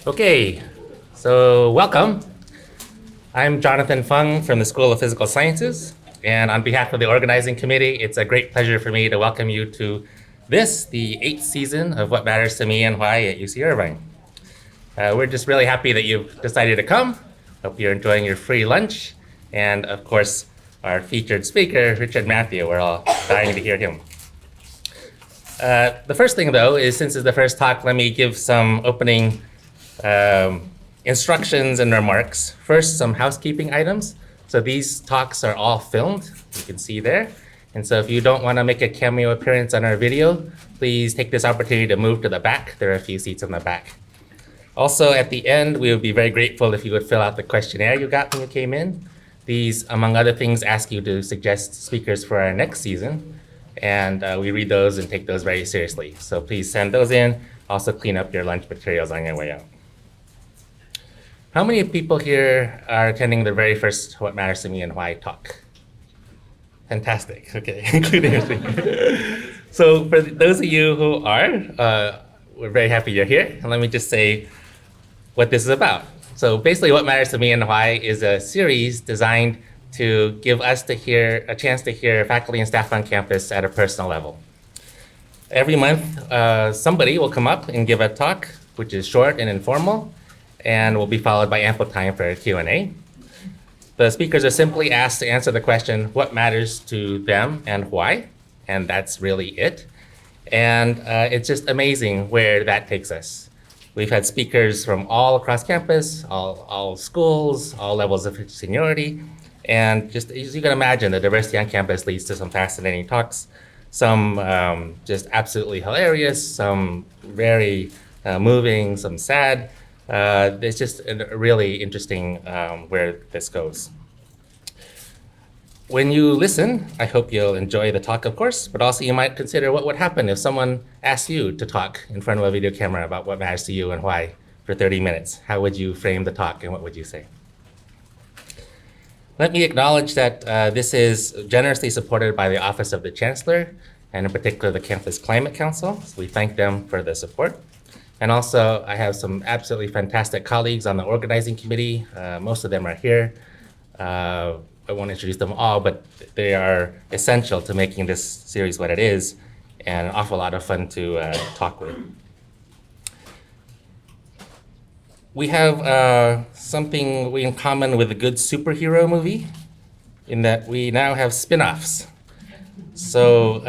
Okay, so welcome. I'm Jonathan Fung from the School of Physical Sciences, and on behalf of the organizing committee, it's a great pleasure for me to welcome you to this, the 8th season of What Matters to Me and Why at UC Irvine. We're just really happy that you've decided to come. Hope you're enjoying your free lunch, and of course, our featured speaker, Richard Matthew. We're all dying to hear him. The first thing, though, is since it's the first talk, let me give some opening instructions and remarks. First, some housekeeping items. So these talks are all filmed, you can see there. And so if you don't want to make a cameo appearance on our video, please take this opportunity to move to the back. There are a few seats in the back. Also, at the end, we would be very grateful if you would fill out the questionnaire you got when you came in. These, among other things, ask you to suggest speakers for our next season. And we read those and take those very seriously. So please send those in. Also clean up your lunch materials on your way out. How many people here are attending the very first What Matters to Me and Why talk? Fantastic, okay, including your speaker. So for those of you who are, we're very happy you're here. And let me just say what this is about. So basically What Matters to Me and Why is a series designed to give us a chance to hear faculty and staff on campus at a personal level. Every month, somebody will come up and give a talk, which is short and informal, and will be followed by ample time for a Q&A. The speakers are simply asked to answer the question, what matters to them and why? And that's really it. And it's just amazing where that takes us. We've had speakers from all across campus, all schools, all levels of seniority. And just as you can imagine, the diversity on campus leads to some fascinating talks, some just absolutely hilarious, some very moving, some sad. It's just really interesting where this goes. When you listen, I hope you'll enjoy the talk, of course, but also you might consider what would happen if someone asked you to talk in front of a video camera about what matters to you and why for 30 minutes. How would you frame the talk and what would you say? Let me acknowledge that this is generously supported by the Office of the Chancellor, and in particular the Campus Climate Council. So we thank them for the support. And also, I have some absolutely fantastic colleagues on the organizing committee. Most of them are here. I won't introduce them all, but they are essential to making this series what it is, and an awful lot of fun to talk with. We have something in common with a good superhero movie, in that we now have spin-offs. So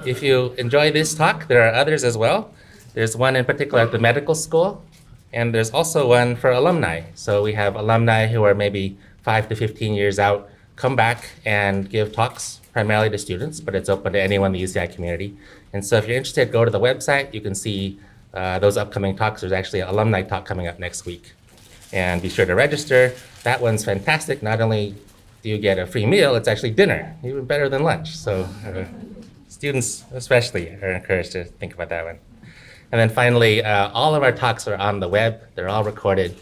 if you enjoy this talk, there are others as well. There's one in particular at the medical school, and there's also one for alumni. So we have alumni who are maybe 5 to 15 years out, come back and give talks primarily to students, but it's open to anyone in the UCI community. And so if you're interested, go to the website. You can see those upcoming talks. There's actually an alumni talk coming up next week. And be sure to register. That one's fantastic. Not only do you get a free meal, it's actually dinner, even better than lunch. So students especially are encouraged to think about that one. And then finally, all of our talks are on the web. They're all recorded.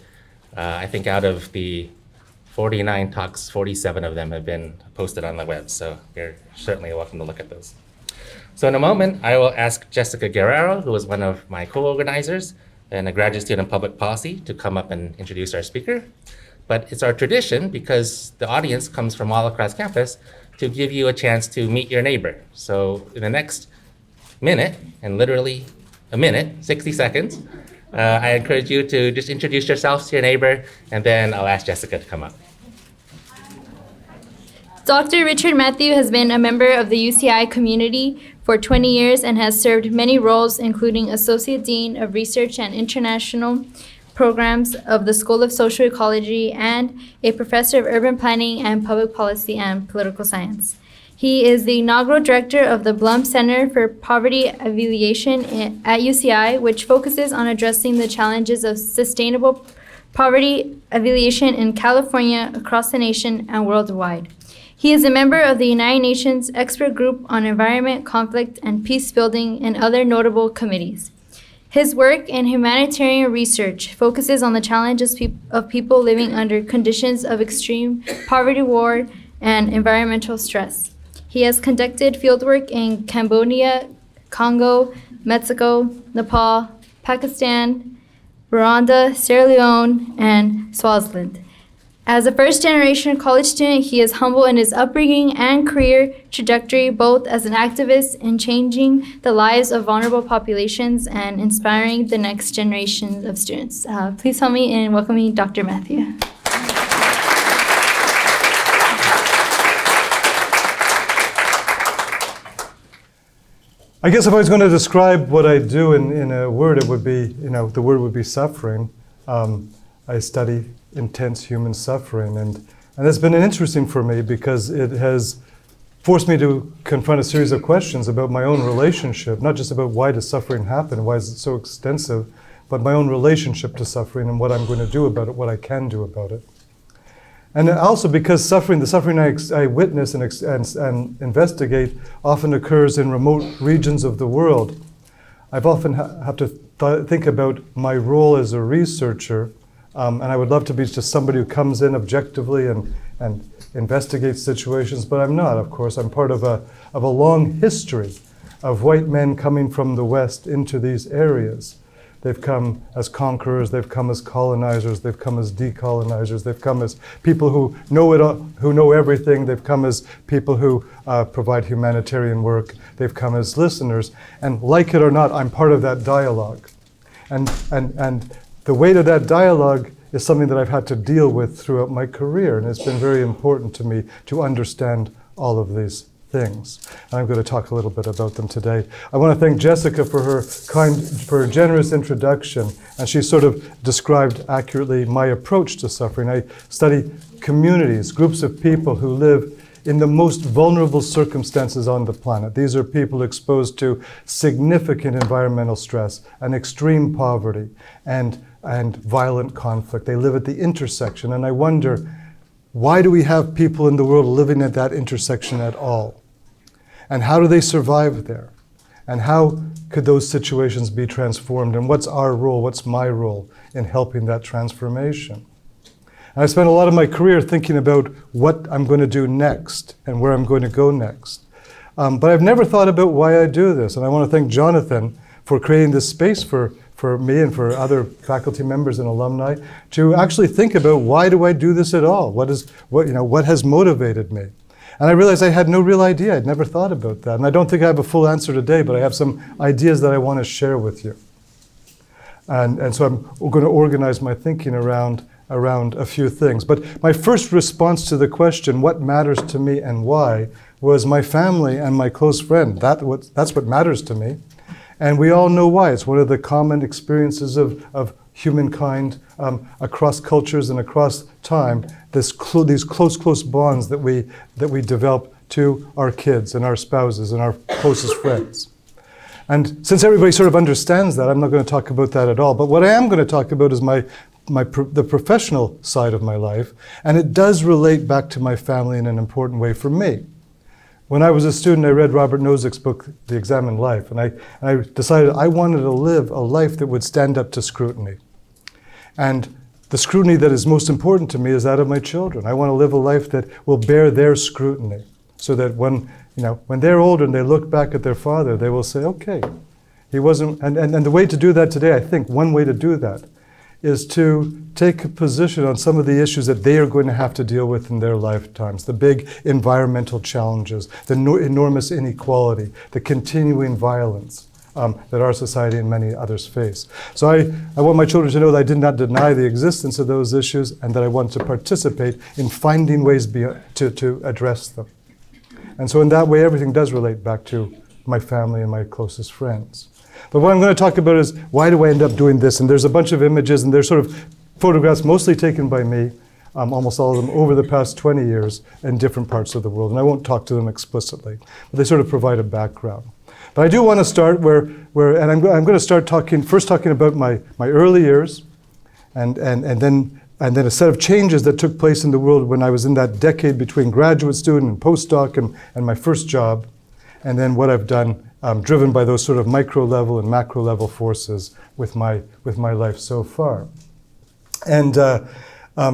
I think out of the 49 talks, 47 of them have been posted on the web. So you're certainly welcome to look at those. So in a moment, I will ask Jessica Guerrero, who is one of my co-organizers and a graduate student in public policy, to come up and introduce our speaker. But it's our tradition, because the audience comes from all across campus, to give you a chance to meet your neighbor. So in the next minute, and literally a minute, 60 seconds, I encourage you to just introduce yourselves to your neighbor, and then I'll ask Jessica to come up. Dr. Richard Matthew has been a member of the UCI community for 20 years and has served many roles, including Associate Dean of Research and International Programs of the School of Social Ecology and a Professor of Urban Planning and Public Policy and Political Science. He is the inaugural director of the Blum Center for Poverty Alleviation at UCI, which focuses on addressing the challenges of sustainable poverty alleviation in California, across the nation, and worldwide. He is a member of the United Nations Expert Group on Environment, Conflict, and Peacebuilding, and other notable committees. His work in humanitarian research focuses on the challenges of people living under conditions of extreme poverty, war, and environmental stress. He has conducted fieldwork in Cambodia, Congo, Mexico, Nepal, Pakistan, Rwanda, Sierra Leone, and Swaziland. As a first-generation college student, he is humble in his upbringing and career trajectory, both as an activist in changing the lives of vulnerable populations and inspiring the next generation of students. Please help me in welcoming Dr. Matthew. I guess if I was going to describe what I do in a word, it would be, the word would be suffering. I study intense human suffering, and that's been interesting for me because it has forced me to confront a series of questions about my own relationship, not just about why does suffering happen, why is it so extensive, but my own relationship to suffering and what I'm going to do about it, what I can do about it. And also because the suffering I witness and investigate often occurs in remote regions of the world. I've often have to think about my role as a researcher, and I would love to be just somebody who comes in objectively and investigates situations, but I'm not, of course. I'm part of a long history of white men coming from the West into these areas. They've come as conquerors, they've come as colonizers, they've come as decolonizers, they've come as people who know it all, who know everything, they've come as people who provide humanitarian work, they've come as listeners, and like it or not, I'm part of that dialogue. And the weight of that dialogue is something that I've had to deal with throughout my career, and it's been very important to me to understand all of these things. And I'm going to talk a little bit about them today. I want to thank Jessica for her generous introduction, and she sort of described accurately my approach to suffering. I study communities, groups of people who live in the most vulnerable circumstances on the planet. These are people exposed to significant environmental stress and extreme poverty and violent conflict. They live at the intersection, and I wonder, why do we have people in the world living at that intersection at all? And how do they survive there? And how could those situations be transformed? And what's our role, what's my role in helping that transformation? And I spent a lot of my career thinking about what I'm going to do next and where I'm going to go next. But I've never thought about why I do this. And I want to thank Jonathan for creating this space for me and for other faculty members and alumni to actually think about, why do I do this at all? What has motivated me? And I realized I had no real idea. I'd never thought about that. And I don't think I have a full answer today, but I have some ideas that I want to share with you. And so I'm going to organize my thinking around a few things. But my first response to the question, what matters to me and why, was my family and my close friend. That's what matters to me. And we all know why. It's one of the common experiences of humankind across cultures and across time, these close bonds that we develop to our kids and our spouses and our closest friends. And since everybody sort of understands that, I'm not going to talk about that at all. But what I am going to talk about is the professional side of my life, and it does relate back to my family in an important way for me. When I was a student, I read Robert Nozick's book, The Examined Life, and I decided I wanted to live a life that would stand up to scrutiny. And the scrutiny that is most important to me is that of my children. I want to live a life that will bear their scrutiny, so that when they're older and they look back at their father, they will say, okay, he wasn't, and the way to do that today, I think one way to do that is to take a position on some of the issues that they are going to have to deal with in their lifetimes, the big environmental challenges, the enormous inequality, the continuing violence that our society and many others face. So I want my children to know that I did not deny the existence of those issues, and that I want to participate in finding ways to address them. And so in that way, everything does relate back to my family and my closest friends. But what I'm going to talk about is, why do I end up doing this? And there's a bunch of images, and they're sort of photographs mostly taken by me, almost all of them over the past 20 years in different parts of the world. And I won't talk to them explicitly, but they sort of provide a background. But I do want to start and I'm going to start talking about my early years, and then a set of changes that took place in the world when I was in that decade between graduate student and postdoc and my first job, and then what I've done driven by those sort of micro level and macro level forces with my life so far. And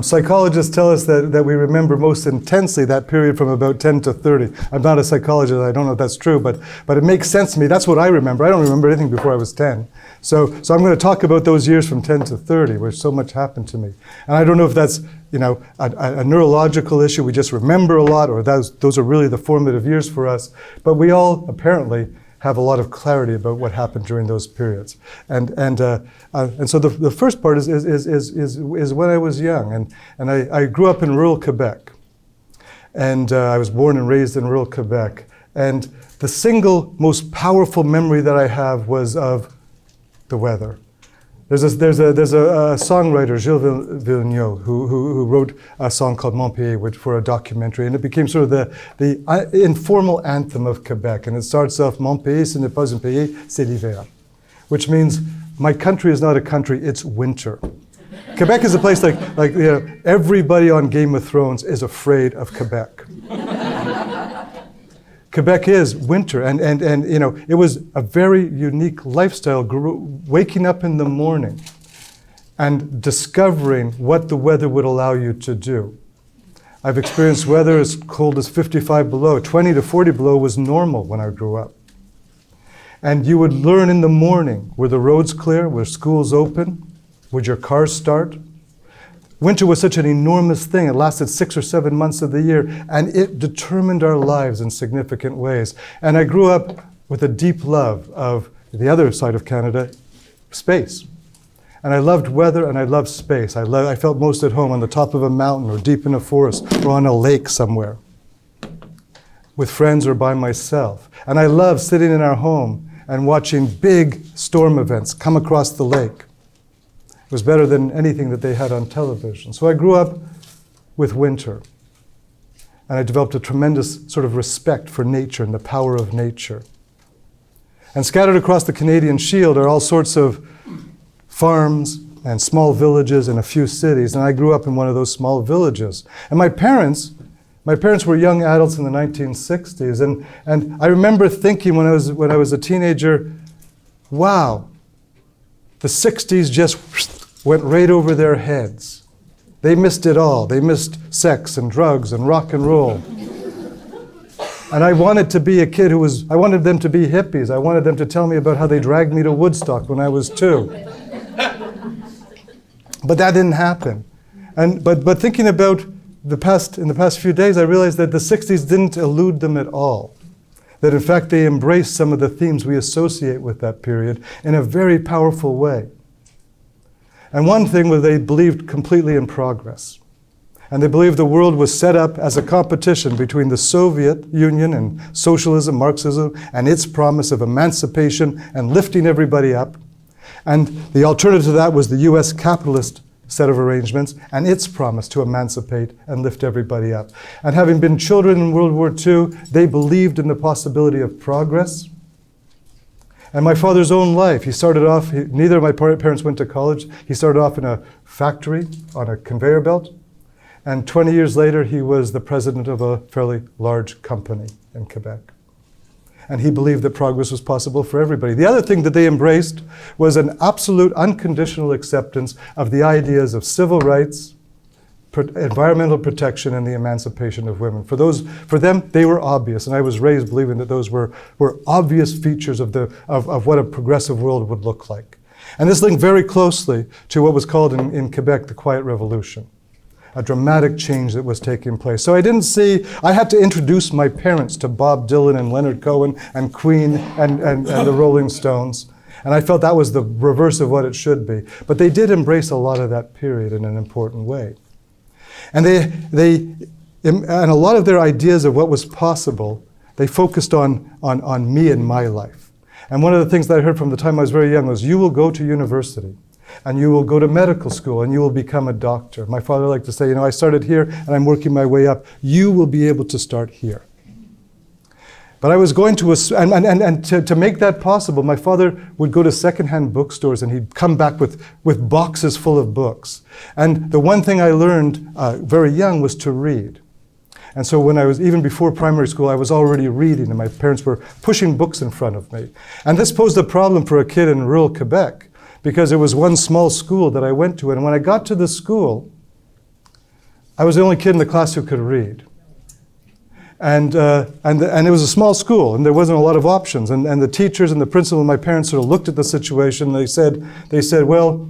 psychologists tell us that we remember most intensely that period from about 10 to 30. I'm not a psychologist, I don't know if that's true, but it makes sense to me. That's what I remember. I don't remember anything before I was 10. So I'm going to talk about those years from 10 to 30, where so much happened to me. And I don't know if that's, a neurological issue, we just remember a lot, or those are really the formative years for us. But we all apparently have a lot of clarity about what happened during those periods. And so the first part is when I was young, and I grew up in rural Quebec. And I was born and raised in rural Quebec. And the single most powerful memory that I have was of the weather. There's a songwriter, Gilles Villeneuve, who wrote a song called Mon Pays for a documentary, and it became sort of the informal anthem of Quebec. And it starts off, Mon pays, ce n'est pas un pays, c'est l'hiver, which means my country is not a country, it's winter. Quebec is a place like everybody on Game of Thrones is afraid of Quebec. Quebec is winter, and it was a very unique lifestyle, waking up in the morning and discovering what the weather would allow you to do. I've experienced weather as cold as 55 below. 20 to 40 below was normal when I grew up. And you would learn in the morning, were the roads clear, were schools open, would your cars start? Winter was such an enormous thing. It lasted 6 or 7 months of the year, and it determined our lives in significant ways. And I grew up with a deep love of the other side of Canada, space. And I loved weather and I loved space. I felt most at home on the top of a mountain or deep in a forest or on a lake somewhere, with friends or by myself. And I loved sitting in our home and watching big storm events come across the lake. It was better than anything that they had on television. So I grew up with winter. And I developed a tremendous sort of respect for nature and the power of nature. And scattered across the Canadian Shield are all sorts of farms and small villages and a few cities. And I grew up in one of those small villages. And my parents were young adults in the 1960s. And I remember thinking when I was a teenager, wow, the 60s just went right over their heads. They missed it all. They missed sex and drugs and rock and roll. And I wanted to be a kid I wanted them to be hippies. I wanted them to tell me about how they dragged me to Woodstock when I was 2. But that didn't happen. But thinking about in the past few days, I realized that the 60s didn't elude them at all. That in fact they embraced some of the themes we associate with that period in a very powerful way. And one thing was they believed completely in progress. And they believed the world was set up as a competition between the Soviet Union and socialism, Marxism, and its promise of emancipation and lifting everybody up. And the alternative to that was the US capitalist set of arrangements and its promise to emancipate and lift everybody up. And having been children in World War II, they believed in the possibility of progress. And my father's own life, he started off, neither of my parents went to college. He started off in a factory on a conveyor belt. And 20 years later, he was the president of a fairly large company in Quebec. And he believed that progress was possible for everybody. The other thing that they embraced was an absolute unconditional acceptance of the ideas of civil rights, environmental protection, and the emancipation of women. For them, they were obvious, and I was raised believing that those were obvious features of what a progressive world would look like. And this linked very closely to what was called in Quebec the Quiet Revolution, a dramatic change that was taking place. So I had to introduce my parents to Bob Dylan and Leonard Cohen and Queen and the Rolling Stones. And I felt that was the reverse of what it should be. But they did embrace a lot of that period in an important way. And and a lot of their ideas of what was possible, they focused on me and my life. And one of the things that I heard from the time I was very young was, you will go to university, and you will go to medical school, and you will become a doctor. My father liked to say, I started here, and I'm working my way up. You will be able to start here. But I was going to, to make that possible, my father would go to secondhand bookstores and he'd come back with boxes full of books. And the one thing I learned very young was to read. And so even before primary school, I was already reading, and my parents were pushing books in front of me. And this posed a problem for a kid in rural Quebec, because it was one small school that I went to. And when I got to the school, I was the only kid in the class who could read. And it was a small school, and there wasn't a lot of options. And the teachers and the principal and my parents sort of looked at the situation. They said, well,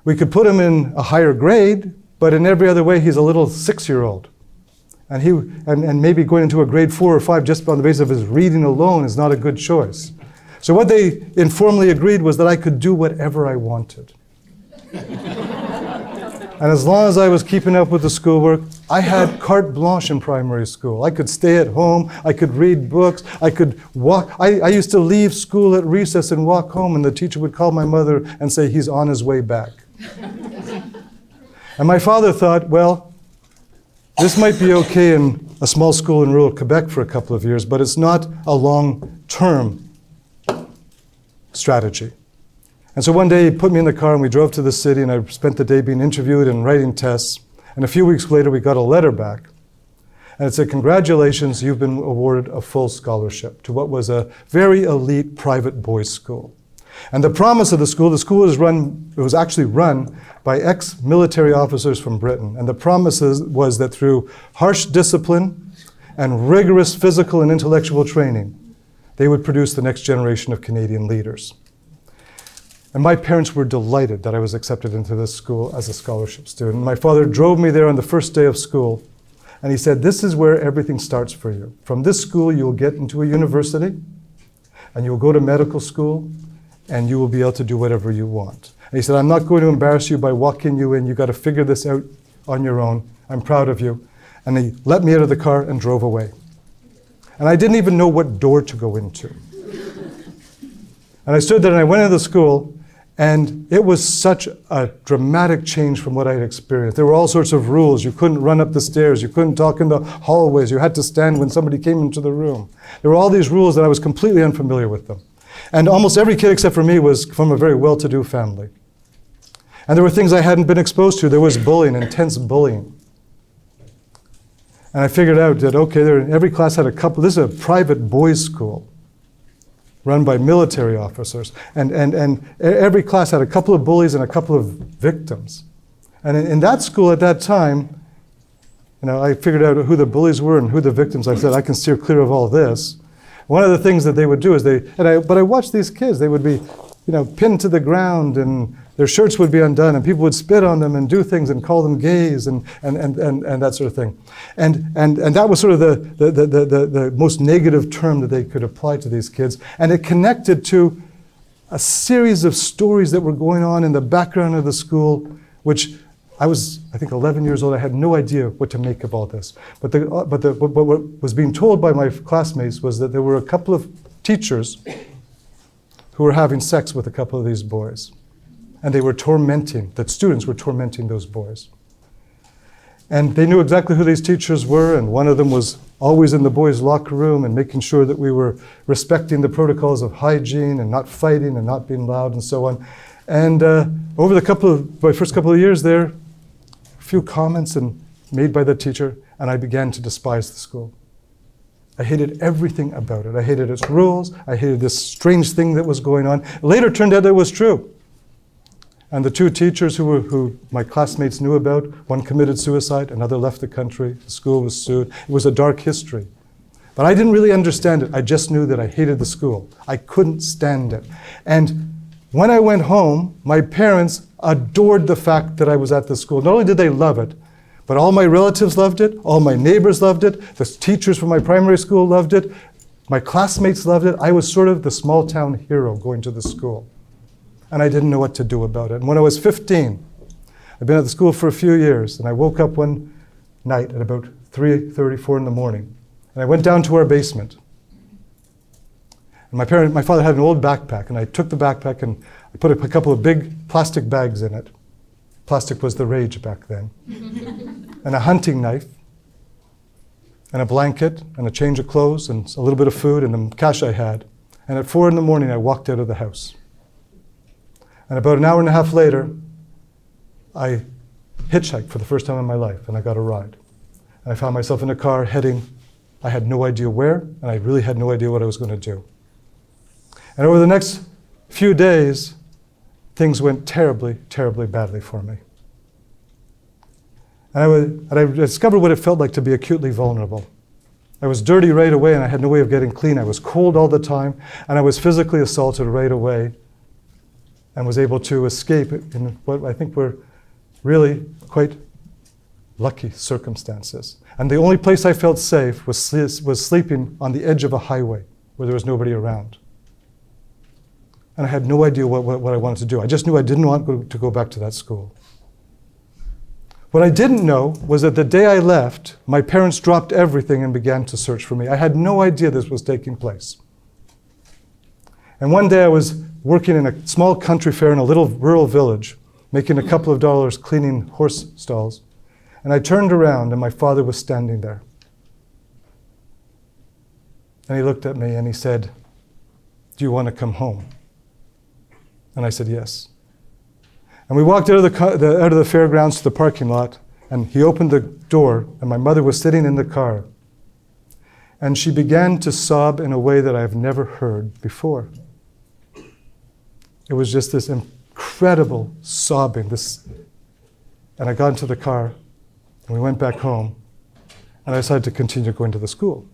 we could put him in a higher grade, but in every other way, he's a little 6-year-old. And maybe going into a grade 4 or 5 just on the basis of his reading alone is not a good choice. So what they informally agreed was that I could do whatever I wanted. And as long as I was keeping up with the schoolwork, I had carte blanche in primary school. I could stay at home, I could read books, I could walk. I used to leave school at recess and walk home, and the teacher would call my mother and say, he's on his way back. And my father thought, well, this might be okay in a small school in rural Quebec for a couple of years, but it's not a long-term strategy. And so one day he put me in the car and we drove to the city, and I spent the day being interviewed and writing tests. And a few weeks later we got a letter back. And it said, congratulations, you've been awarded a full scholarship to what was a very elite private boys' school. And the promise of the school was actually run by ex-military officers from Britain. And the promise was that through harsh discipline and rigorous physical and intellectual training, they would produce the next generation of Canadian leaders. And my parents were delighted that I was accepted into this school as a scholarship student. My father drove me there on the first day of school, and he said, this is where everything starts for you. From this school, you will get into a university, and you will go to medical school, and you will be able to do whatever you want. And he said, I'm not going to embarrass you by walking you in. You've got to figure this out on your own. I'm proud of you. And he let me out of the car and drove away. And I didn't even know what door to go into. And I stood there and I went into the school, and it was such a dramatic change from what I had experienced. There were all sorts of rules. You couldn't run up the stairs. You couldn't talk in the hallways. You had to stand when somebody came into the room. There were all these rules that I was completely unfamiliar with them. And almost every kid except for me was from a very well-to-do family. And there were things I hadn't been exposed to. There was bullying, intense bullying. And I figured out that, okay, every class had a couple. This is a private boys' school run by military officers. And every class had a couple of bullies and a couple of victims. And in that school at that time, I figured out who the bullies were and who the victims. I said, I can steer clear of all this. One of the things that they would do is but I watched these kids. They would be, pinned to the ground, and their shirts would be undone, and people would spit on them and do things and call them gays and that sort of thing. And that was sort of the most negative term that they could apply to these kids. And it connected to a series of stories that were going on in the background of the school, which I was, I think, 11 years old. I had no idea what to make of all this. But what was being told by my classmates was that there were a couple of teachers who were having sex with a couple of these boys. And they were that students were tormenting those boys. And they knew exactly who these teachers were, and one of them was always in the boys' locker room and making sure that we were respecting the protocols of hygiene and not fighting and not being loud and so on. And over my first couple of years there, a few comments made by the teacher, and I began to despise the school. I hated everything about it. I hated its rules. I hated this strange thing that was going on. It later turned out that it was true. And the two teachers who my classmates knew about, one committed suicide, another left the country, the school was sued. It was a dark history. But I didn't really understand it. I just knew that I hated the school. I couldn't stand it. And when I went home, my parents adored the fact that I was at the school. Not only did they love it, but all my relatives loved it, all my neighbors loved it, the teachers from my primary school loved it, my classmates loved it. I was sort of the small town hero going to the school. And I didn't know what to do about it. And when I was 15, I'd been at the school for a few years, and I woke up one night at about 3:34 in the morning, and I went down to our basement. And my father had an old backpack, and I took the backpack and I put a couple of big plastic bags in it. Plastic was the rage back then. And a hunting knife, and a blanket, and a change of clothes, and a little bit of food, and the cash I had. And at 4 in the morning, I walked out of the house. And about an hour and a half later, I hitchhiked for the first time in my life, and I got a ride. And I found myself in a car heading, I had no idea where, and I really had no idea what I was going to do. And over the next few days, things went terribly, terribly badly for me. And I discovered what it felt like to be acutely vulnerable. I was dirty right away, and I had no way of getting clean. I was cold all the time, and I was physically assaulted right away, and was able to escape in what I think were really quite lucky circumstances. And the only place I felt safe was sleeping on the edge of a highway where there was nobody around. And I had no idea what I wanted to do. I just knew I didn't want to go back to that school. What I didn't know was that the day I left, my parents dropped everything and began to search for me. I had no idea this was taking place. And one day I was working in a small country fair in a little rural village, making a couple of dollars cleaning horse stalls. And I turned around and my father was standing there. And he looked at me and he said, "Do you want to come home?" And I said, "Yes." And we walked out of the fairgrounds to the parking lot, and he opened the door, and my mother was sitting in the car. And she began to sob in a way that I've never heard before. It was just this incredible sobbing. And I got into the car, and we went back home, and I decided to continue going to the school.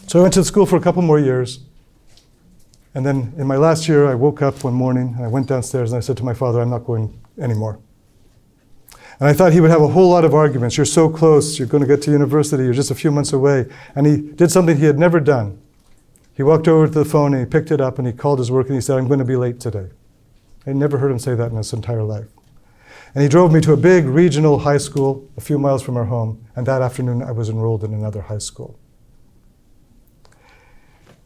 So I went to the school for a couple more years. And then in my last year, I woke up one morning and I went downstairs and I said to my father, "I'm not going anymore." And I thought he would have a whole lot of arguments. "You're so close, you're going to get to university, you're just a few months away." And he did something he had never done. He walked over to the phone and he picked it up and he called his work and he said, "I'm going to be late today." I never heard him say that in his entire life. And he drove me to a big regional high school a few miles from our home. And that afternoon, I was enrolled in another high school.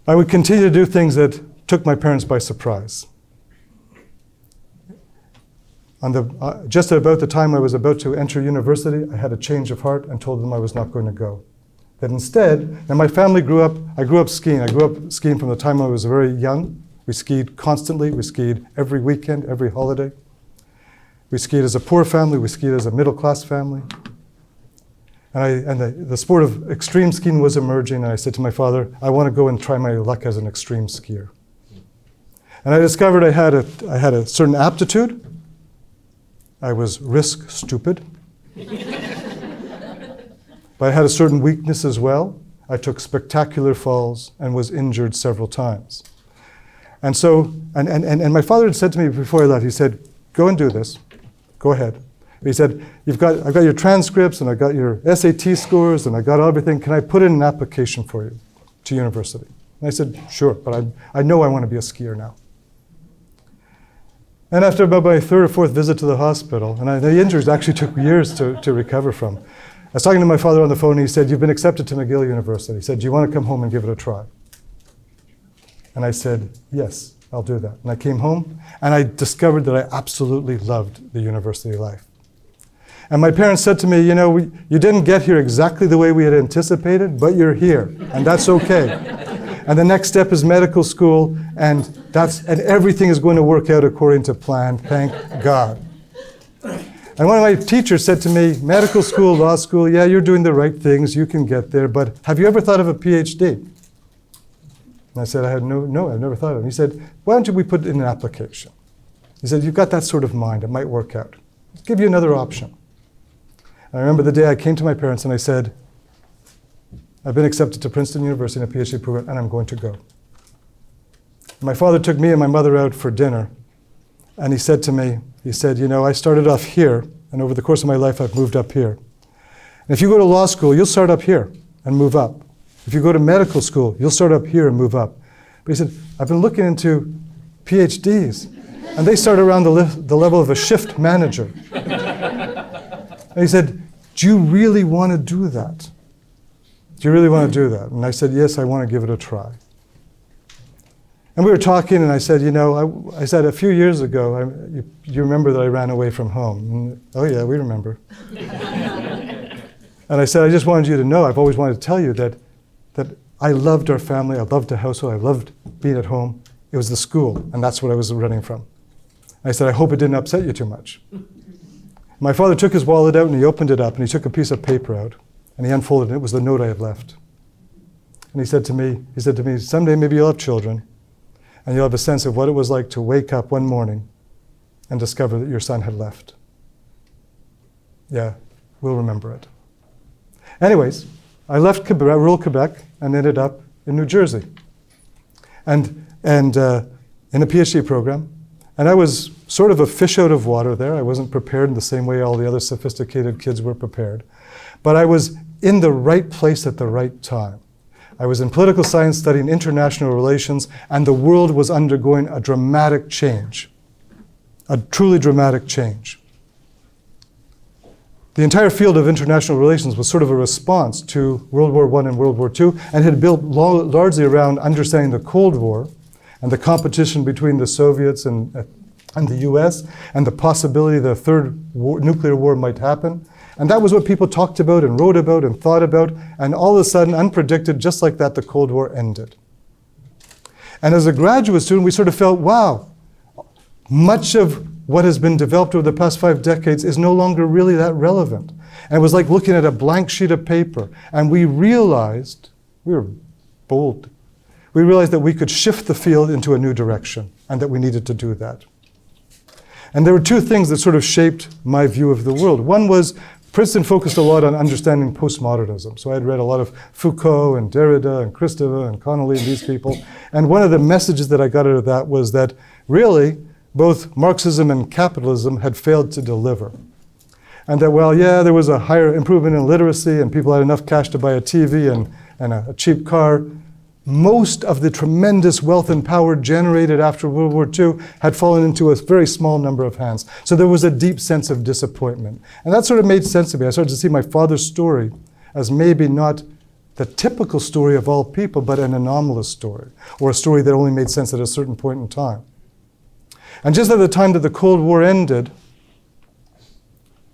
I would continue to do things that took my parents by surprise. Just about the time I was about to enter university, I had a change of heart and told them I was not going to go. That instead, and my family I grew up skiing. I grew up skiing from the time I was very young. We skied constantly. We skied every weekend, every holiday. We skied as a poor family. We skied as a middle-class family. And the sport of extreme skiing was emerging, and I said to my father, "I want to go and try my luck as an extreme skier." And I discovered I had a certain aptitude. I was risk stupid. But I had a certain weakness as well. I took spectacular falls and was injured several times. And so, and my father had said to me before I left, he said, "Go and do this. Go ahead." He said, I've got your transcripts and I got your SAT scores and I got everything. Can I put in an application for you to university? And I said, "Sure, but I know I want to be a skier now." And after about my third or fourth visit to the hospital, and the injuries actually took years to recover from, I was talking to my father on the phone and he said, "You've been accepted to McGill University." He said, "Do you want to come home and give it a try?" And I said, "Yes, I'll do that." And I came home and I discovered that I absolutely loved the university life. And my parents said to me, "You didn't get here exactly the way we had anticipated, but you're here, and that's okay. And the next step is medical school, and everything is going to work out according to plan, thank God." And one of my teachers said to me, "Medical school, law school, yeah, you're doing the right things, you can get there, but have you ever thought of a PhD?" And I said, no, I've never thought of it. And he said, "Why don't we put in an application?" He said, "You've got that sort of mind, it might work out. Let's give you another option." I remember the day I came to my parents and I said, "I've been accepted to Princeton University in a PhD program and I'm going to go." My father took me and my mother out for dinner and he said to me, "I started off here and over the course of my life I've moved up here. And if you go to law school, you'll start up here and move up. If you go to medical school, you'll start up here and move up." But he said, "I've been looking into PhDs and they start around the level of a shift manager." And he said, "Do you really want to do that? Do you really want to do that?" And I said, "Yes, I want to give it a try." And we were talking, and I said, I said, "A few years ago, you remember that I ran away from home?" And, "Oh yeah, we remember." And I said, "I just wanted you to know, I've always wanted to tell you that I loved our family, I loved the household, I loved being at home. It was the school, and that's what I was running from." And I said, "I hope it didn't upset you too much." My father took his wallet out and he opened it up and he took a piece of paper out and he unfolded it. It was the note I had left. And he said to me, "Someday maybe you'll have children and you'll have a sense of what it was like to wake up one morning and discover that your son had left. Yeah, we'll remember it." Anyways, I left Quebec, rural Quebec and ended up in New Jersey, and in a PhD program. And I was sort of a fish out of water there. I wasn't prepared in the same way all the other sophisticated kids were prepared. But I was in the right place at the right time. I was in political science studying international relations, and the world was undergoing a dramatic change, a truly dramatic change. The entire field of international relations was sort of a response to World War I and World War II, and had built largely around understanding the Cold War and the competition between the Soviets and the US, and the possibility that a third nuclear war might happen. And that was what people talked about and wrote about and thought about, and all of a sudden, unpredicted, just like that, the Cold War ended. And as a graduate student, we sort of felt, wow, much of what has been developed over the past 5 decades is no longer really that relevant. And it was like looking at a blank sheet of paper, and we realized, we were bold, we realized that we could shift the field into a new direction, and that we needed to do that. And there were 2 things that sort of shaped my view of the world. One was Princeton focused a lot on understanding postmodernism. So I had read a lot of Foucault and Derrida and Kristeva and Connolly and these people. And one of the messages that I got out of that was that really both Marxism and capitalism had failed to deliver. And that, well, yeah, there was a higher improvement in literacy and people had enough cash to buy a TV and a cheap car. Most of the tremendous wealth and power generated after World War II had fallen into a very small number of hands. So there was a deep sense of disappointment. And that sort of made sense to me. I started to see my father's story as maybe not the typical story of all people, but an anomalous story, or a story that only made sense at a certain point in time. And just at the time that the Cold War ended,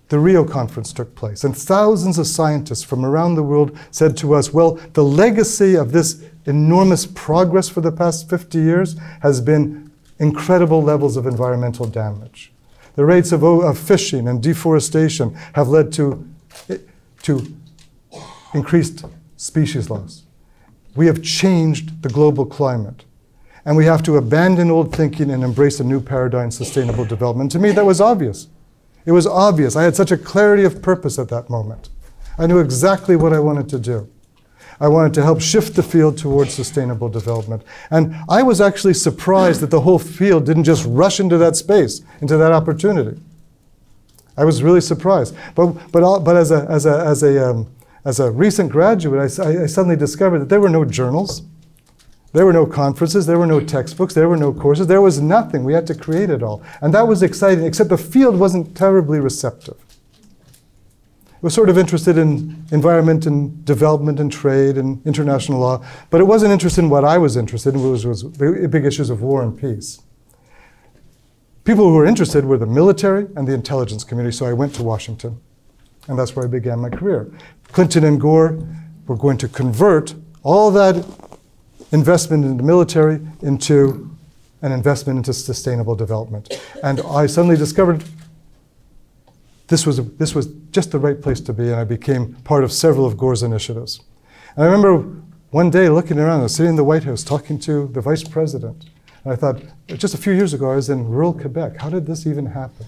the Rio Conference took place, and thousands of scientists from around the world said to us, well, the legacy of this enormous progress for the past 50 years has been incredible levels of environmental damage. The rates of fishing and deforestation have led to increased species loss. We have changed the global climate, and we have to abandon old thinking and embrace a new paradigm, sustainable development. To me, that was obvious. It was obvious. I had such a clarity of purpose at that moment. I knew exactly what I wanted to do. I wanted to help shift the field towards sustainable development. And I was actually surprised that the whole field didn't just rush into that space, into that opportunity. I was really surprised. But as a recent graduate, I suddenly discovered that there were no journals, there were no conferences, there were no textbooks, there were no courses, there was nothing. We had to create it all. And that was exciting, except the field wasn't terribly receptive. It was sort of interested in environment and development and trade and international law, but it wasn't interested in what I was interested in, which was the big issues of war and peace. People who were interested were the military and the intelligence community, so I went to Washington. And that's where I began my career. Clinton and Gore were going to convert all that investment in the military into an investment into sustainable development. And I suddenly discovered this was just the right place to be, and I became part of several of Gore's initiatives. And I remember one day looking around, I was sitting in the White House talking to the vice president, and I thought, just a few years ago I was in rural Quebec. How did this even happen?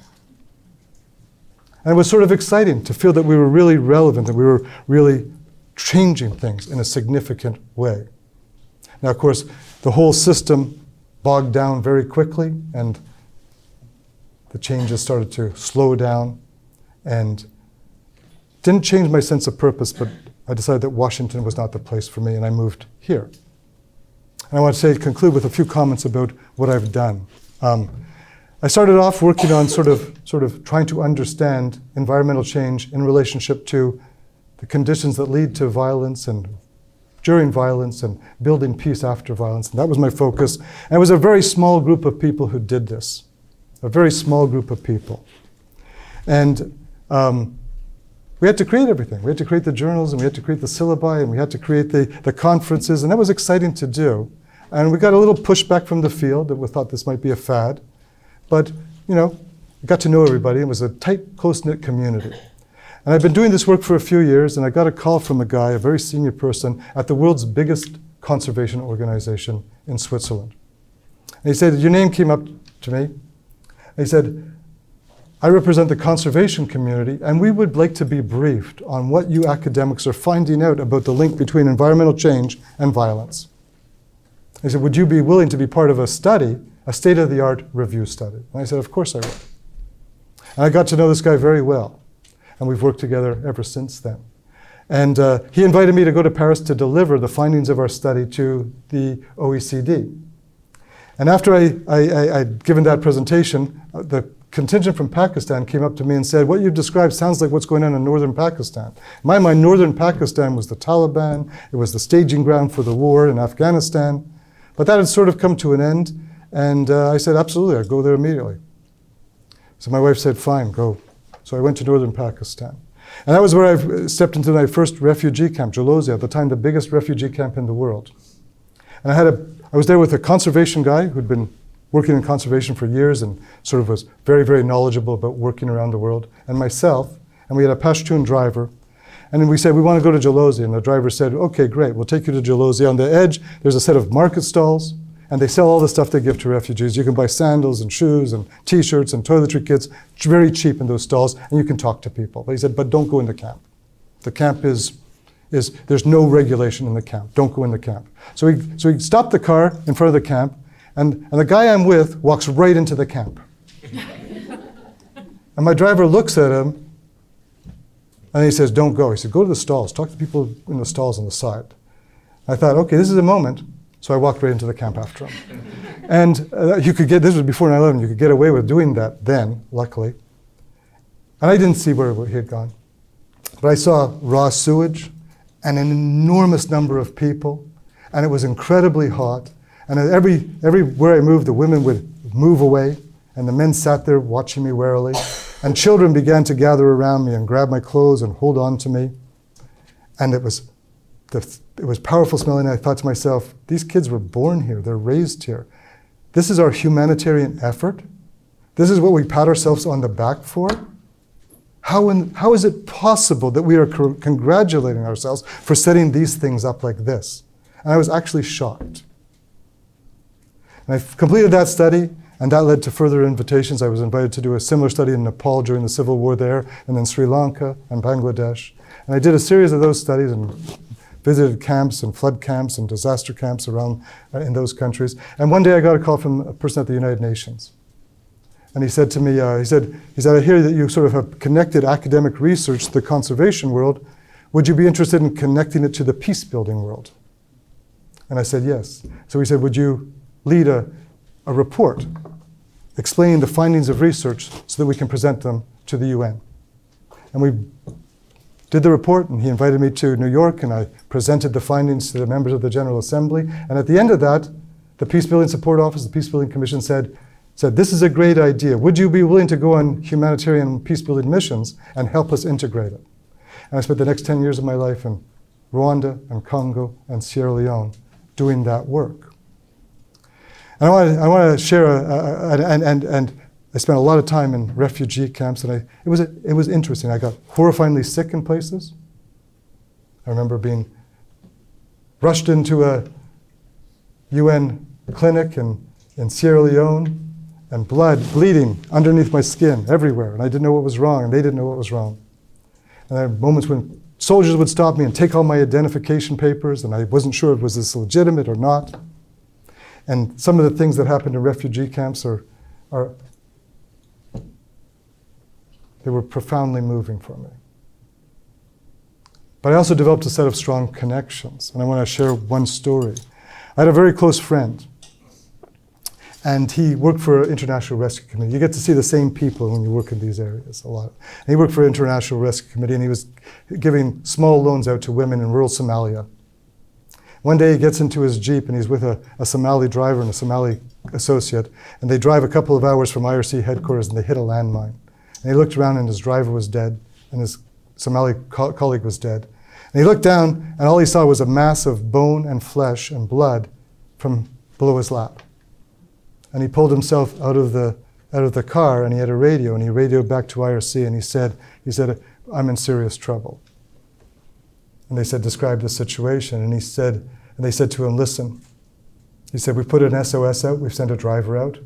And it was sort of exciting to feel that we were really relevant, that we were really changing things in a significant way. Now, of course, the whole system bogged down very quickly, and the changes started to slow down, and didn't change my sense of purpose, but I decided that Washington was not the place for me, and I moved here. And I want to conclude with a few comments about what I've done. I started off working on sort of trying to understand environmental change in relationship to the conditions that lead to violence and during violence and building peace after violence. And that was my focus. And it was a very small group of people who did this, a very small group of people. And we had to create everything. We had to create the journals, and we had to create the syllabi, and we had to create the conferences, and that was exciting to do. And we got a little pushback from the field that we thought this might be a fad. But, we got to know everybody. It was a tight, close-knit community. And I've been doing this work for a few years, and I got a call from a guy, a very senior person, at the world's biggest conservation organization in Switzerland. And he said, your name came up to me. And he said, I represent the conservation community, and we would like to be briefed on what you academics are finding out about the link between environmental change and violence. He said, would you be willing to be part of a study, a state-of-the-art review study? And I said, of course I would. And I got to know this guy very well, and we've worked together ever since then. And he invited me to go to Paris to deliver the findings of our study to the OECD. And after I'd given that presentation, the contingent from Pakistan came up to me and said, what you've described sounds like what's going on in northern Pakistan. In my mind, northern Pakistan was the Taliban, it was the staging ground for the war in Afghanistan, but that had sort of come to an end, and I said, absolutely, I'd go there immediately. So my wife said, fine, go. So I went to northern Pakistan. And that was where I stepped into my first refugee camp, Jalozia, at the time the biggest refugee camp in the world. And I was there with a conservation guy who'd been working in conservation for years and sort of was very, very knowledgeable about working around the world, and myself, and we had a Pashtun driver. And then we said, we want to go to Jalozia, and the driver said, okay, great, we'll take you to Jalozia. On the edge, there's a set of market stalls, and they sell all the stuff they give to refugees. You can buy sandals and shoes and t-shirts and toiletry kits, very cheap in those stalls, and you can talk to people. But he said, but don't go in the camp. The camp there's no regulation in the camp. Don't go in the camp. So we stopped the car in front of the camp, and the guy I'm with walks right into the camp. And my driver looks at him, and he says, don't go. He said, go to the stalls. Talk to people in the stalls on the side. I thought, okay, this is a moment. So I walked right into the camp after him. And this was before 9/11, you could get away with doing that then, luckily. And I didn't see where he had gone. But I saw raw sewage and an enormous number of people, and it was incredibly hot. And everywhere I moved, the women would move away, and the men sat there watching me warily. And children began to gather around me and grab my clothes and hold on to me. And it was powerful smelling, and I thought to myself, these kids were born here, they're raised here. This is our humanitarian effort? This is what we pat ourselves on the back for? How is it possible that we are congratulating ourselves for setting these things up like this? And I was actually shocked. And I completed that study, and that led to further invitations. I was invited to do a similar study in Nepal during the civil war there, and then Sri Lanka and Bangladesh. And I did a series of those studies and visited camps and flood camps and disaster camps around in those countries. And one day I got a call from a person at the United Nations. And he said to me, he said, I hear that you sort of have connected academic research to the conservation world. Would you be interested in connecting it to the peacebuilding world? And I said, yes. So he said, would you lead a report explaining the findings of research so that we can present them to the UN? And we did the report, and he invited me to New York, and I presented the findings to the members of the General Assembly. And at the end of that, the Peacebuilding Support Office, the Peacebuilding Commission said, this is a great idea. Would you be willing to go on humanitarian peacebuilding missions and help us integrate it? And I spent the next 10 years of my life in Rwanda and Congo and Sierra Leone doing that work. And I want to share, and I spent a lot of time in refugee camps, and it was interesting. I got horrifyingly sick in places. I remember being rushed into a UN clinic in Sierra Leone, and bleeding underneath my skin everywhere, and I didn't know what was wrong, and they didn't know what was wrong. And there were moments when soldiers would stop me and take all my identification papers, and I wasn't sure if was this legitimate or not. And some of the things that happened in refugee camps they were profoundly moving for me. But I also developed a set of strong connections, and I want to share one story. I had a very close friend, and he worked for International Rescue Committee. You get to see the same people when you work in these areas a lot. And he worked for International Rescue Committee, and he was giving small loans out to women in rural Somalia. One day he gets into his Jeep, and he's with a Somali driver and a Somali associate, and they drive a couple of hours from IRC headquarters, and they hit a landmine. And he looked around, and his driver was dead, and his Somali colleague was dead. And he looked down, and all he saw was a mass of bone and flesh and blood from below his lap. And he pulled himself out of the car, and he had a radio, and he radioed back to IRC, and he said, I'm in serious trouble. And they said, describe the situation. And they said to him, listen. He said, we put an SOS out, we've sent a driver out.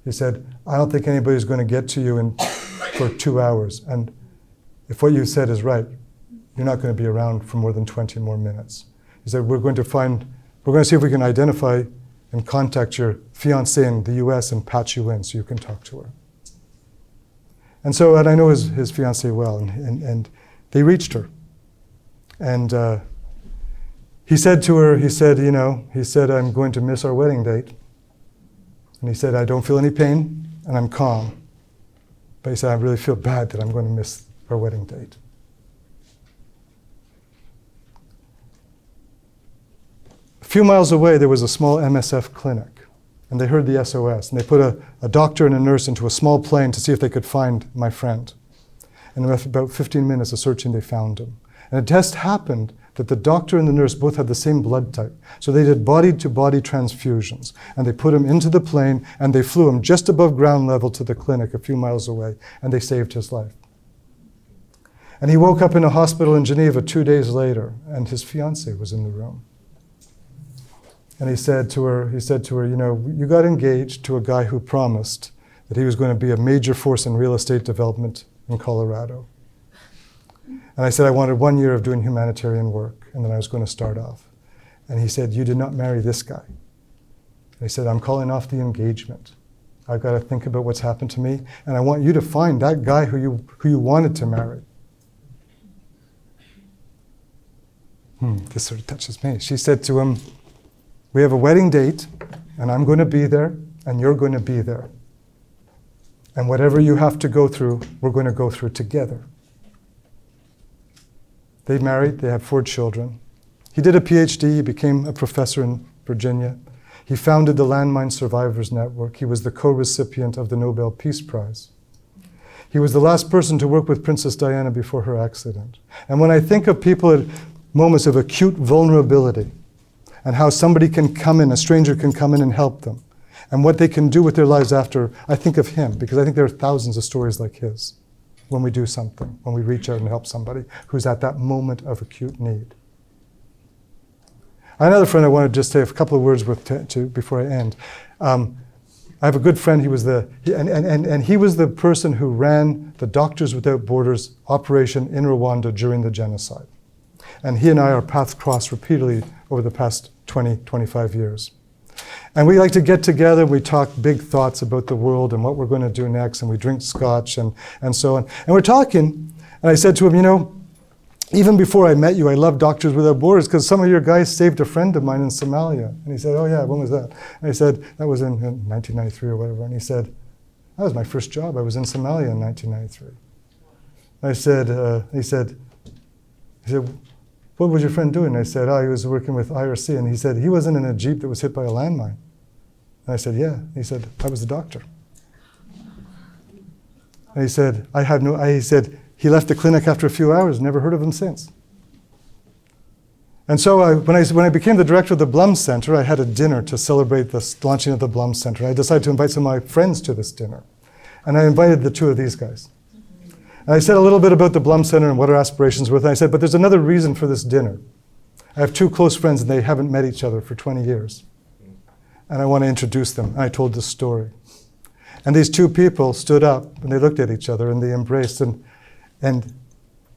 He said, I don't think anybody's going to get to you in for 2 hours. And if what you said is right, you're not going to be around for more than 20 more minutes. He said, we're going to see if we can identify and contact your fiancée in the US and patch you in so you can talk to her. And I know his fiancée well, and they reached her. And he said to her, he said, I'm going to miss our wedding date. And he said, I don't feel any pain, and I'm calm. But he said, I really feel bad that I'm going to miss our wedding date. A few miles away, there was a small MSF clinic. And they heard the SOS. And they put a doctor and a nurse into a small plane to see if they could find my friend. And after about 15 minutes of searching, they found him. And it just happened that the doctor and the nurse both had the same blood type. So they did body-to-body transfusions. And they put him into the plane, and they flew him just above ground level to the clinic a few miles away. And they saved his life. And he woke up in a hospital in Geneva 2 days later, and his fiancée was in the room. And he said to her, you got engaged to a guy who promised that he was going to be a major force in real estate development in Colorado. And I said I wanted 1 year of doing humanitarian work, and then I was going to start off. And he said, you did not marry this guy. And he said, I'm calling off the engagement. I've got to think about what's happened to me, and I want you to find that guy who you wanted to marry. This sort of touches me. She said to him, we have a wedding date, and I'm going to be there, and you're going to be there. And whatever you have to go through, we're going to go through together. They married, they had 4 children. He did a PhD, he became a professor in Virginia. He founded the Landmine Survivors Network. He was the co-recipient of the Nobel Peace Prize. He was the last person to work with Princess Diana before her accident. And when I think of people at moments of acute vulnerability, and how somebody can come in, a stranger can come in and help them, and what they can do with their lives after, I think of him, because I think there are thousands of stories like his when we do something, when we reach out and help somebody who's at that moment of acute need. Another friend I want to just say a couple of words with to before I end. I have a good friend. He was the person who ran the Doctors Without Borders operation in Rwanda during the genocide. And he and I, our paths crossed repeatedly over the past 20, 25 years. And we like to get together, and we talk big thoughts about the world and what we're going to do next, and we drink scotch and so on. And we're talking, and I said to him, even before I met you, I loved Doctors Without Borders because some of your guys saved a friend of mine in Somalia. And he said, oh yeah, when was that? And I said, that was in 1993 or whatever. And he said, that was my first job. I was in Somalia in 1993. And I said, he said, what was your friend doing? I said, he was working with IRC. And he said, he wasn't in a Jeep that was hit by a landmine. And I said, yeah. He said, I was the doctor. And he said, he said, he left the clinic after a few hours, never heard of him since. And so when I became the director of the Blum Center, I had a dinner to celebrate the launching of the Blum Center. I decided to invite some of my friends to this dinner. And I invited the 2 of these guys. And I said a little bit about the Blum Center and what our aspirations were. And I said, but there's another reason for this dinner. I have 2 close friends, and they haven't met each other for 20 years. And I want to introduce them. And I told this story. And these 2 people stood up, and they looked at each other, and they embraced. And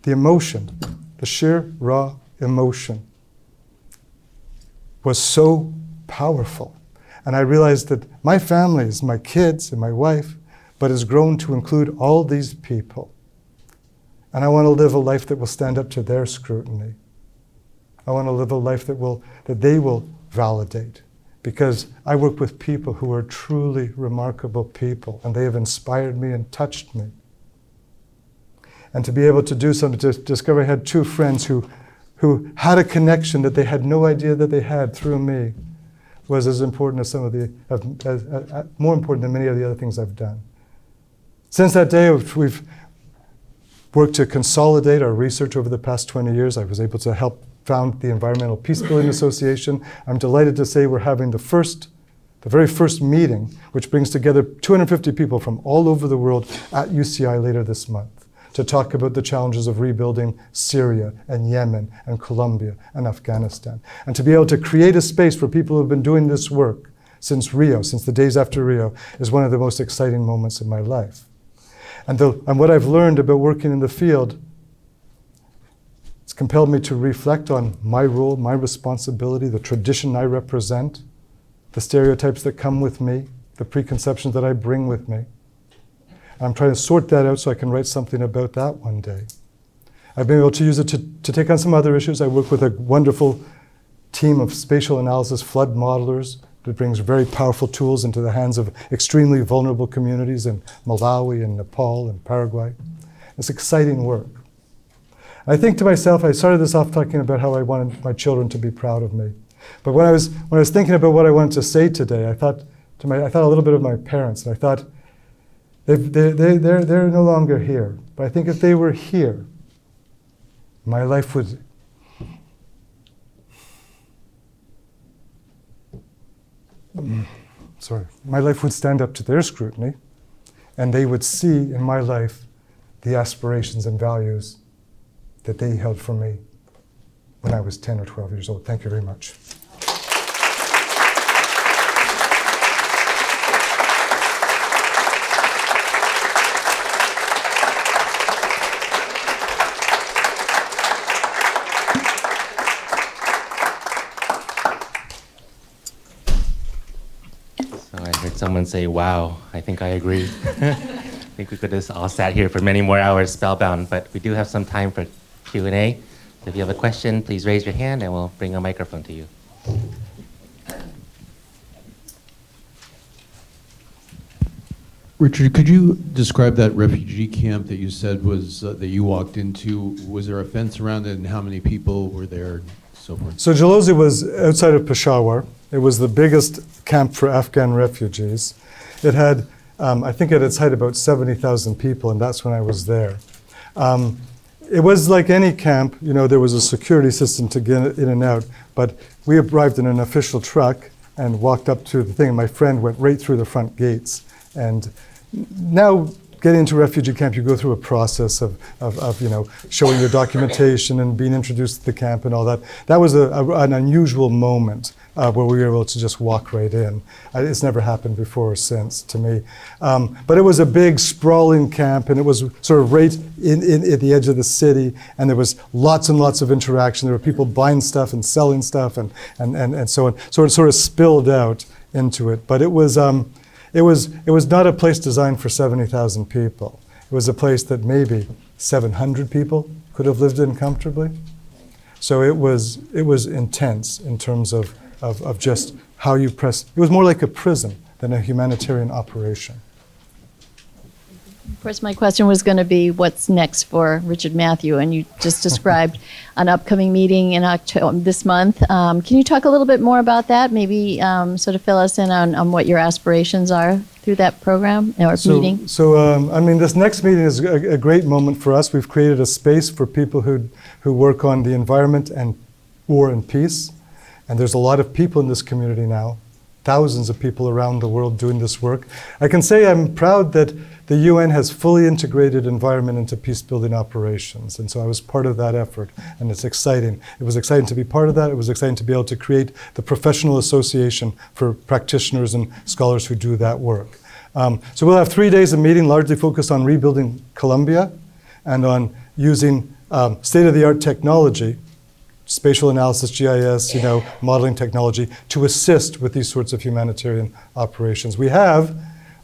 the emotion, the sheer raw emotion, was so powerful. And I realized that my family is my kids and my wife, but has grown to include all these people. And I want to live a life that will stand up to their scrutiny. I want to live a life that they will validate. Because I work with people who are truly remarkable people, and they have inspired me and touched me. And to be able to do something, to discover I had 2 friends who had a connection that they had no idea that they had through me, was as important as more important than many of the other things I've done. Since that day, we've worked to consolidate our research over the past 20 years. I was able to help found the Environmental Peacebuilding Association. I'm delighted to say we're having the very first meeting, which brings together 250 people from all over the world at UCI later this month to talk about the challenges of rebuilding Syria and Yemen and Colombia and Afghanistan. And to be able to create a space for people who have been doing this work since Rio, since the days after Rio, is one of the most exciting moments of my life. And what I've learned about working in the field, it's compelled me to reflect on my role, my responsibility, the tradition I represent, the stereotypes that come with me, the preconceptions that I bring with me. I'm trying to sort that out so I can write something about that one day. I've been able to use it to take on some other issues. I work with a wonderful team of spatial analysis flood modelers that brings very powerful tools into the hands of extremely vulnerable communities in Malawi and Nepal and Paraguay. It's exciting work. I think to myself, I started this off talking about how I wanted my children to be proud of me. But when I was thinking about what I wanted to say today, I thought a little bit of my parents, and I thought, they're no longer here. But I think if they were here, my life would my life would stand up to their scrutiny, and they would see in my life the aspirations and values that they held for me when I was 10 or 12 years old. Thank you very much. Someone say, wow, I think I agree. I think we could have all sat here for many more hours spellbound, but we do have some time for Q&A. So if you have a question, please raise your hand and we'll bring a microphone to you. Richard, could you describe that refugee camp that you said was that you walked into? Was there a fence around it, and how many people were there, and so forth? So Jalozzi was outside of Peshawar. It was the biggest camp for Afghan refugees. It had, I think at its height, about 70,000 people, and that's when I was there. It was like any camp, you know, there was a security system to get in and out, but we arrived in an official truck and walked up to the thing, and my friend went right through the front gates. And now, getting into refugee camp, you go through a process of you know, showing your documentation and being introduced to the camp and all that. That was an unusual moment where we were able to just walk right in. It's never happened before or since to me. But it was a big, sprawling camp, and it was sort of right in at the edge of the city, and there was lots and lots of interaction. There were people buying stuff and selling stuff and so on. So it sort of spilled out into it. But it was not a place designed for 70,000 people. It was a place that maybe 700 people could have lived in comfortably. So it was intense in terms of just how you press. It was more like a prison than a humanitarian operation. Of course, my question was going to be, what's next for Richard Matthew? And you just described an upcoming meeting in October this month. Can you talk a little bit more about that? Maybe sort of fill us in on what your aspirations are through that program or meeting? I mean, this next meeting is a great moment for us. We've created a space for people who work on the environment and war and peace. And there's a lot of people in this community now, thousands of people around the world doing this work. I can say I'm proud that the UN has fully integrated environment into peace-building operations. And so I was part of that effort, and it's exciting. It was exciting to be part of that. It was exciting to be able to create the professional association for practitioners and scholars who do that work. So we'll have 3 days of meeting, largely focused on rebuilding Colombia and on using state-of-the-art technology, spatial analysis, GIS, you know, modeling technology, to assist with these sorts of humanitarian operations. We have,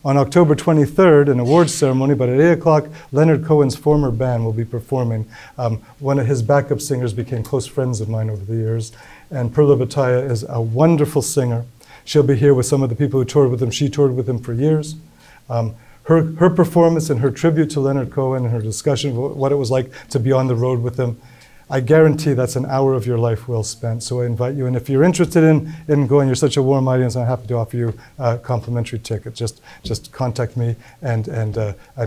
on October 23rd, an awards ceremony, but at 8 o'clock, Leonard Cohen's former band will be performing. One of his backup singers became close friends of mine over the years, and Perla Bataya is a wonderful singer. She'll be here with some of the people who toured with him. She toured with him for years. Her performance and her tribute to Leonard Cohen and her discussion of what it was like to be on the road with him, I guarantee that's an hour of your life well spent. So I invite you, and if you're interested in going, you're such a warm audience, I'm happy to offer you a complimentary ticket. Just contact me and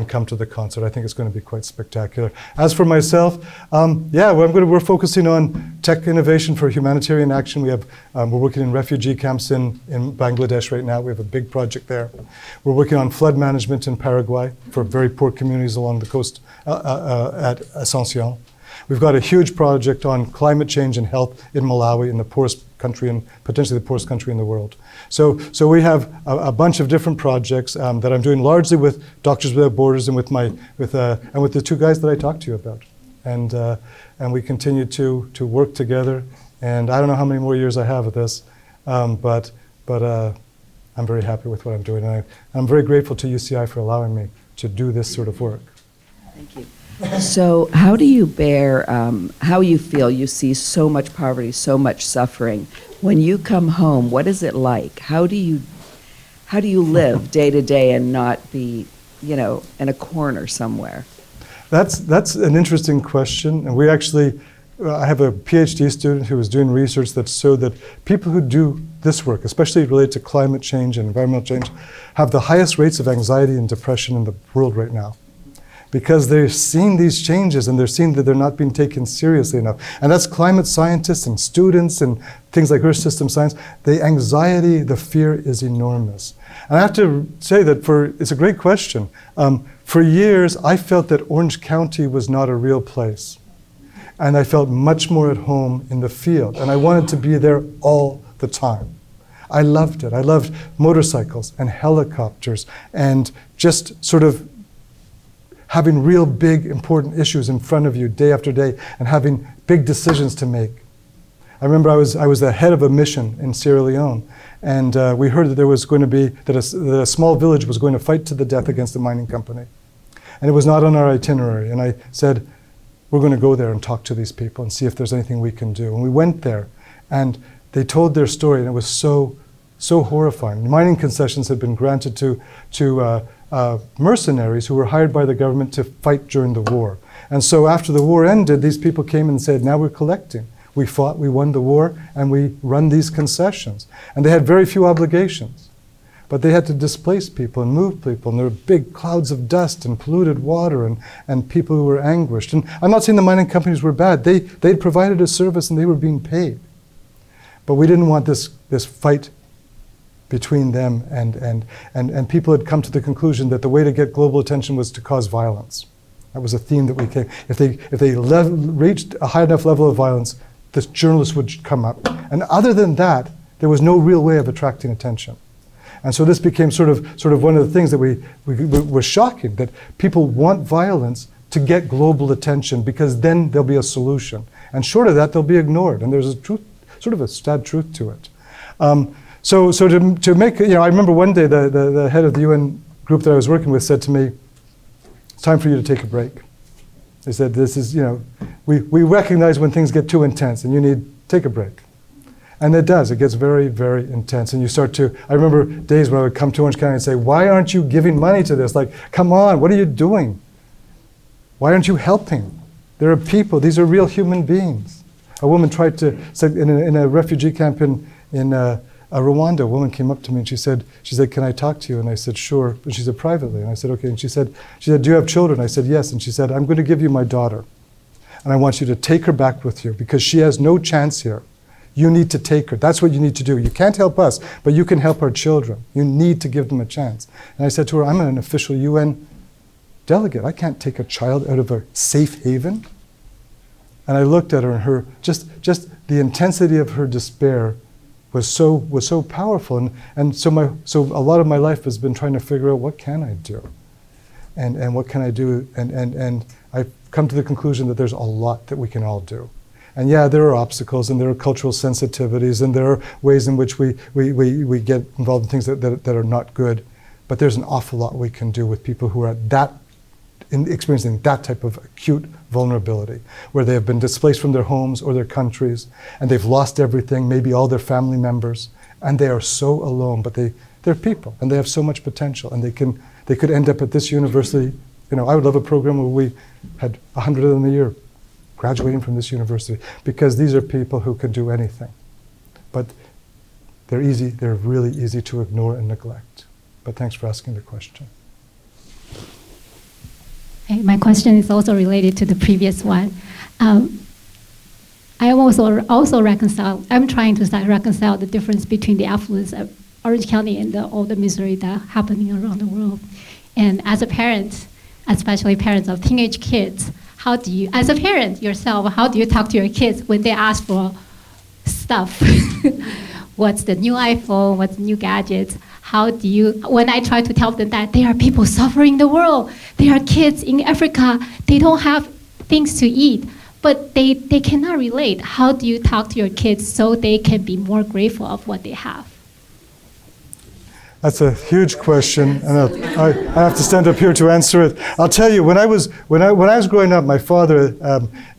come to the concert. I think it's going to be quite spectacular. As for myself, we're focusing on tech innovation for humanitarian action. We're working in refugee camps in Bangladesh right now. We have a big project there. We're working on flood management in Paraguay for very poor communities along the coast at Asuncion. We've got a huge project on climate change and health in Malawi, in the poorest country and potentially the poorest country in the world. So we have a bunch of different projects that I'm doing largely with Doctors Without Borders and with the two guys that I talked to you about. And we continue to work together. And I don't know how many more years I have of this, but I'm very happy with what I'm doing. And I'm very grateful to UCI for allowing me to do this sort of work. Thank you. So how do you bear, how you feel you see so much poverty, so much suffering? When you come home, what is it like? How do you live day to day and not be, in a corner somewhere? That's an interesting question. And we actually, I have a PhD student who was doing research that showed that people who do this work, especially related to climate change and environmental change, have the highest rates of anxiety and depression in the world right now. Because they're seeing these changes and they're seeing that they're not being taken seriously enough. And that's climate scientists and students and things like earth system science. The anxiety, the fear is enormous. And I have to say that it's a great question. For years, I felt that Orange County was not a real place. And I felt much more at home in the field. And I wanted to be there all the time. I loved it. I loved motorcycles and helicopters and just sort of having real big, important issues in front of you day after day and having big decisions to make. I remember I was the head of a mission in Sierra Leone, and we heard that there was going to be, that a small village was going to fight to the death against a mining company. And it was not on our itinerary. And I said, we're going to go there and talk to these people and see if there's anything we can do. And we went there, and they told their story, and it was so horrifying. Mining concessions had been granted to mercenaries who were hired by the government to fight during the war. And so after the war ended, these people came and said, now we're collecting. We fought, we won the war, and we run these concessions. And they had very few obligations. But they had to displace people and move people, and there were big clouds of dust and polluted water and people who were anguished. And I'm not saying the mining companies were bad. They'd provided a service and they were being paid. But we didn't want this fight between them, and people had come to the conclusion that the way to get global attention was to cause violence. That was a theme that we came. If they reached a high enough level of violence, the journalists would come up. And other than that, there was no real way of attracting attention. And so this became sort of one of the things that was shocking, that people want violence to get global attention because then there'll be a solution. And short of that, they'll be ignored. And there's a truth, sort of a sad truth to it. So to make, I remember one day the head of the UN group that I was working with said to me, it's time for you to take a break. They said, this is, we recognize when things get too intense and you need to take a break. And it does, it gets very, very intense. And you start to, I remember days when I would come to Orange County and say, why aren't you giving money to this? Like, come on, what are you doing? Why aren't you helping? There are people, these are real human beings. A woman tried to, in a refugee camp in Rwanda, a woman came up to me and she said, can I talk to you? And I said, sure. And she said, privately. And I said, okay. And she said, do you have children? I said, yes. And she said, I'm going to give you my daughter. And I want you to take her back with you because she has no chance here. You need to take her. That's what you need to do. You can't help us, but you can help our children. You need to give them a chance. And I said to her, I'm an official UN delegate. I can't take a child out of a safe haven. And I looked at her, and her just the intensity of her despair was so powerful. And so a lot of my life has been trying to figure out what can I do, and what can I do, and I've come to the conclusion that there's a lot that we can all do. And yeah, there are obstacles, and there are cultural sensitivities, and there are ways in which we get involved in things that are not good. But there's an awful lot we can do with people who are experiencing that type of acute vulnerability, where they have been displaced from their homes or their countries, and they've lost everything, maybe all their family members, and they are so alone. But they're people, and they have so much potential, and they could end up at this university. I would love a program where we had 100 of them a year graduating from this university, because these are people who can do anything. But they're really easy to ignore and neglect. But thanks for asking the question. Okay, my question is also related to the previous one. I am also I'm trying to reconcile the difference between the affluence of Orange County and all the misery that's happening around the world. And as a parent, especially parents of teenage kids, as a parent yourself, how do you talk to your kids when they ask for stuff? what's the new iPhone, what's the new gadgets. How do you, when I try to tell them that there are people suffering in the world, there are kids in Africa, they don't have things to eat, but they cannot relate. How do you talk to your kids so they can be more grateful of what they have? That's a huge question, and I have to stand up here to answer it. I'll tell you, when I was growing up, my father,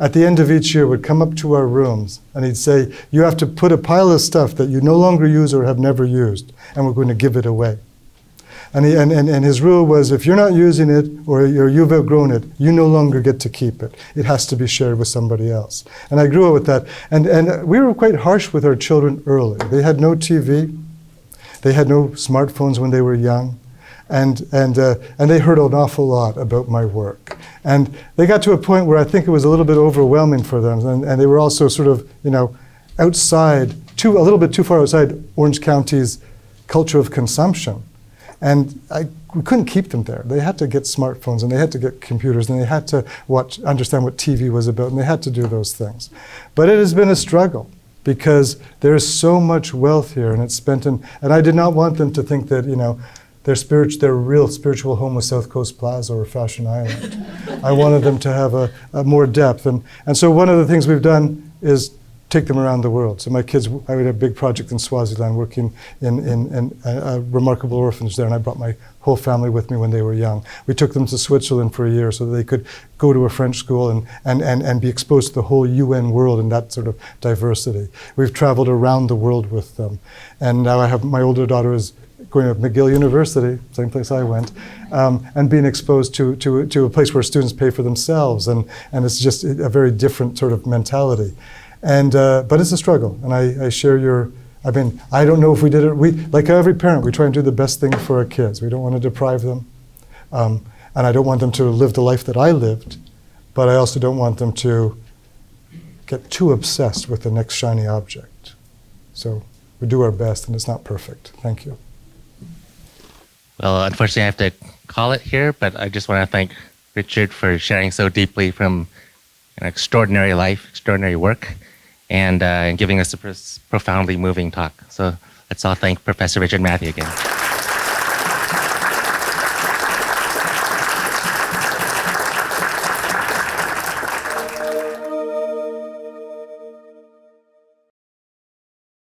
at the end of each year, would come up to our rooms, and he'd say, "You have to put a pile of stuff that you no longer use or have never used, and we're going to give it away." And his rule was, if you're not using it or you've outgrown it, you no longer get to keep it. It has to be shared with somebody else. And I grew up with that. And we were quite harsh with our children early. They had no TV. They had no smartphones when they were young, and they heard an awful lot about my work. And they got to a point where I think it was a little bit overwhelming for them, and they were also sort of, outside, a little bit too far outside Orange County's culture of consumption. And we couldn't keep them there. They had to get smartphones, and they had to get computers, and they had to understand what TV was about, and they had to do those things. But it has been a struggle, because there is so much wealth here, and it's spent in, and I did not want them to think that, their real spiritual home was South Coast Plaza or Fashion Island. I wanted them to have a more depth, and so one of the things we've done is take them around the world. So my kids, I had a big project in Swaziland working in a remarkable orphanage there, and I brought my whole family with me when they were young. We took them to Switzerland for a year so that they could go to a French school and be exposed to the whole UN world and that sort of diversity. We've traveled around the world with them. And now I have, my older daughter is going to McGill University, same place I went, and being exposed to a place where students pay for themselves, and it's just a very different sort of mentality. But it's a struggle, and I share your, I don't know if we did it, like every parent, we try and do the best thing for our kids. We don't want to deprive them, and I don't want them to live the life that I lived, but I also don't want them to get too obsessed with the next shiny object. So we do our best, and it's not perfect. Thank you. Well, unfortunately, I have to call it here, but I just want to thank Richard for sharing so deeply from an extraordinary life, extraordinary work, and giving us a profoundly moving talk. So let's all thank Professor Richard Matthew again.